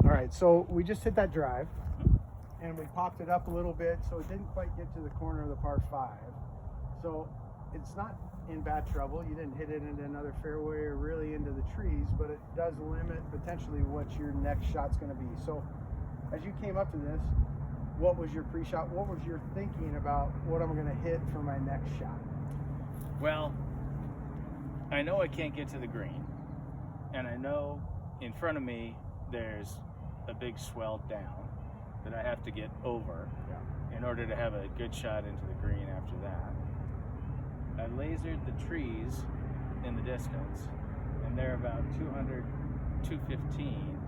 All right, so we just hit that drive and we popped it up a little bit, so it didn't quite get to the corner of the par 5. So it's not in bad trouble. You didn't hit it into another fairway or really into the trees, but it does limit potentially what your next shot's going to be. So as you came up to this, what was your pre-shot? What was your thinking about what I'm going to hit for my next shot? Well, I know I can't get to the green, and I know in front of me there's a big swell down that I have to get over in order to have a good shot into the green after that. I lasered the trees in the distance, and they're about 200, 215.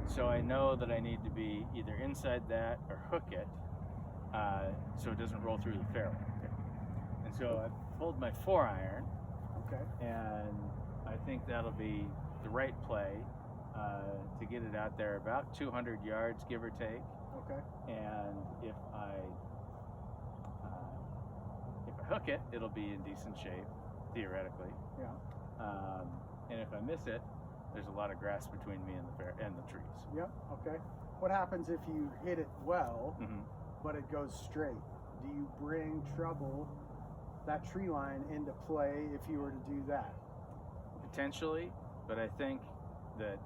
So I know that I need to be either inside that or hook it so it doesn't roll through the fairway. And so I pulled my 4-iron, and I think that'll be the right play to get it out there about 200 yards, give or take. And if I hook it, it'll be in decent shape, theoretically. And if I miss it, there's a lot of grass between me and the trees. What happens if you hit it well, but it goes straight? Do you bring that tree line into play if you were to do that? Potentially, but I think that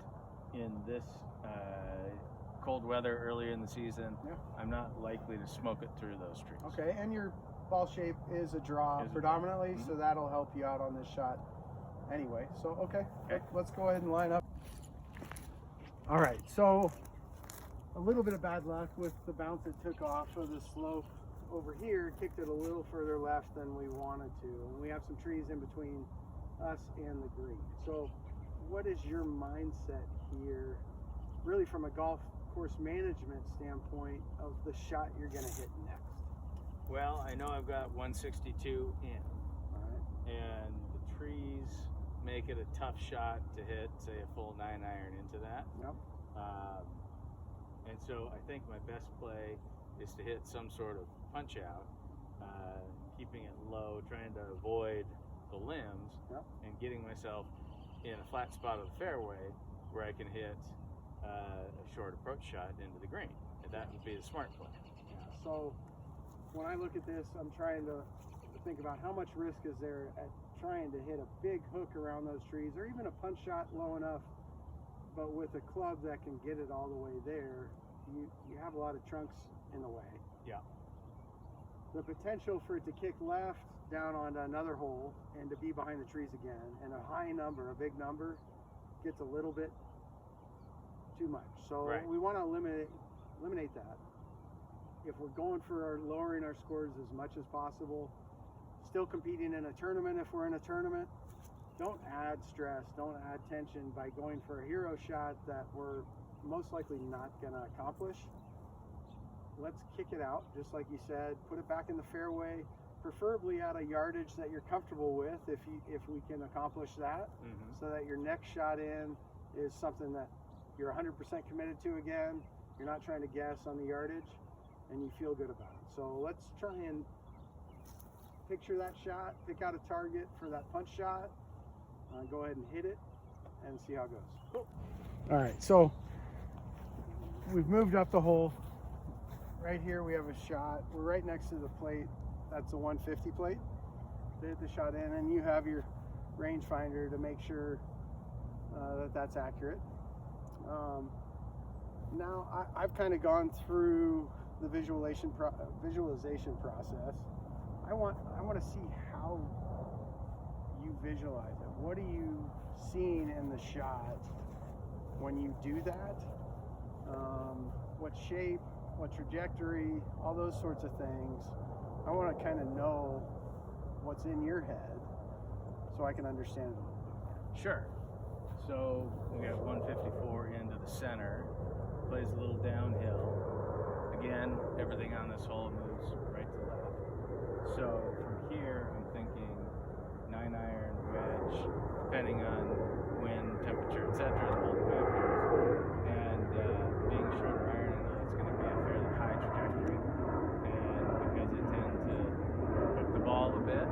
in this cold weather earlier in the season, I'm not likely to smoke it through those trees. And your ball shape is a draw predominantly, so that'll help you out on this shot anyway. So, let's go ahead and line up. All right, so a little bit of bad luck with the bounce it took off of the slope over here, kicked it a little further left than we wanted to. And we have some trees in between us and the green. So what is your mindset here, really from a golf course management standpoint, of the shot you're going to hit next? Well, I know I've got 162 in, and the trees make it a tough shot to hit, say, a full 9-iron into that. And so I think my best play is to hit some sort of punch out, keeping it low, trying to avoid the limbs, and getting myself in a flat spot of the fairway where I can hit a short approach shot into the green. And that would be the smart play. So when I look at this, I'm trying to think about how much risk is there at trying to hit a big hook around those trees, or even a punch shot low enough, but with a club that can get it all the way there. You have a lot of trunks in the way. The potential for it to kick left down onto another hole and to be behind the trees again, and a high number, a big number, gets a little bit too much. So we want to eliminate that. If we're going for lowering our scores as much as possible, still competing in a tournament if we're in a tournament, don't add stress, don't add tension by going for a hero shot that we're most likely not going to accomplish. Let's kick it out, just like you said, put it back in the fairway, preferably at a yardage that you're comfortable with, if we can accomplish that, so that your next shot in is something that you're 100% committed to again. You're not trying to guess on the yardage, and you feel good about it. So let's try and picture that shot, pick out a target for that punch shot, go ahead and hit it, and see how it goes. Cool. All right, so we've moved up the hole. Right here we have a shot. We're right next to the plate. That's a 150 plate to hit the shot in, and you have your rangefinder to make sure that that's accurate. Now I've kind of gone through the visualization process. I want to see how you visualize it. What are you seeing in the shot when you do that? What shape, what trajectory, all those sorts of things. I want to kind of know what's in your head so I can understand it a little bit more. Sure. So we got 154 into the center, plays a little downhill. Again, everything on this hole moves right to left. So from here, I'm thinking 9-iron, wedge, depending on wind, temperature, etc. the whole factors. And being shorter iron, I know it's going to be a fairly high trajectory. And because I tend to hook the ball a bit,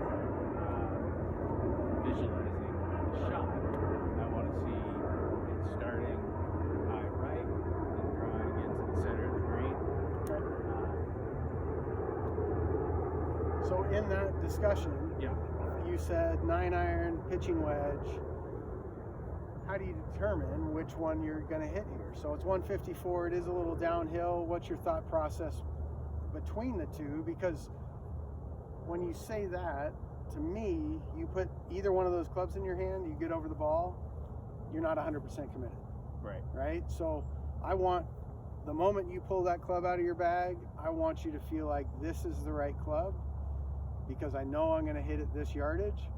visualizing the shot, I want to see it starting high right, in that discussion, Yeah. you said 9-iron, pitching wedge. How do you determine which one you're going to hit here? So it's 154. It is a little downhill. What's your thought process between the two? Because when you say that, to me, you put either one of those clubs in your hand, you get over the ball, you're not 100% committed. Right? So I want, the moment you pull that club out of your bag, I want you to feel like this is the right club because I know I'm going to hit it this yardage.